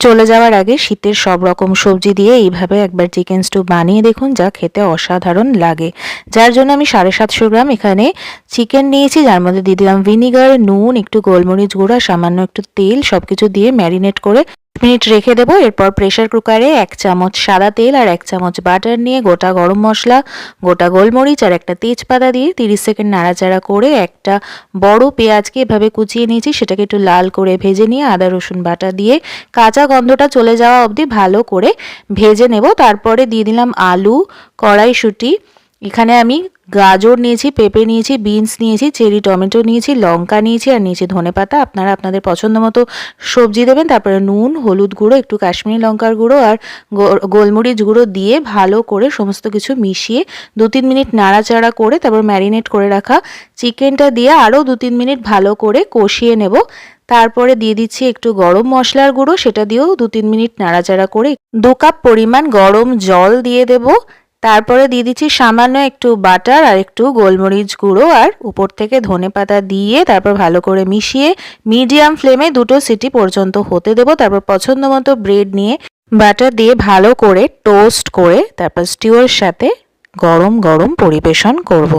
চলে যাওয়ার আগে শীতের সব রকম সবজি দিয়ে এইভাবে একবার চিকেন স্টু বানিয়ে দেখুন, যা খেতে অসাধারণ লাগে। যার জন্য আমি 750 গ্রাম এখানে চিকেন নিয়েছি, যার মধ্যে দিয়ে দিলাম ভিনিগার, নুন, একটু গোলমরিচ গুঁড়া, সামান্য একটু তেল, সবকিছু দিয়ে ম্যারিনেট করে মিনিট রেখে দেবো। এরপর প্রেসার কুকারে 1 চামচ সাদা তেল আর 1 চামচ বাটার নিয়ে গোটা গরম মশলা, গোটা গোলমরিচ আর একটা তেজপাতা দিয়ে 30 সেকেন্ড নাড়াচাড়া করে একটা বড় পেঁয়াজকে এভাবে কুচিয়ে নিয়েছি, সেটাকে একটু লাল করে ভেজে নিয়ে আদা রসুন বাটা দিয়ে কাঁচা গন্ধটা চলে যাওয়া অবধি ভালো করে ভেজে নেব। তারপরে দিয়ে দিলাম আলু, কড়াইশুঁটি, এখানে আমি গাজর নিয়েছি, পেঁপে নিয়েছি, বিনস নিয়েছি, চেরি টমেটো নিয়েছি, লঙ্কা নিয়েছি আর নিয়েছি ধনেপাতা। আপনারা আপনাদের পছন্দ মতো সবজি দেবেন। তারপরে নুন, হলুদ গুঁড়ো, একটু কাশ্মীরি লঙ্কার গুঁড়ো আর গোলমরিচ গুঁড়ো দিয়ে ভালো করে সমস্ত কিছু মিশিয়ে 2-3 মিনিট নাড়াচাড়া করে তারপর ম্যারিনেট করে রাখা চিকেনটা দিয়ে আরও 2-3 মিনিট ভালো করে কষিয়ে নেব। তারপরে দিয়ে দিচ্ছি একটু গরম মশলার গুঁড়ো, সেটা দিয়েও 2-3 মিনিট নাড়াচাড়া করে 2 কাপ পরিমাণ গরম জল দিয়ে দেব। তারপরে দিয়ে দিচ্ছি সামান্য একটু বাটার আর একটু গোলমরিচ গুঁড়ো আর উপর থেকে ধনেপাতা দিয়ে তারপর ভালো করে মিশিয়ে মিডিয়াম ফ্লেমে 2 সিটি পর্যন্ত হতে দেব। তারপর পছন্দ মতো ব্রেড নিয়ে বাটার দিয়ে ভালো করে টোস্ট করে তারপর স্টিউর সাথে গরম গরম পরিবেশন করব।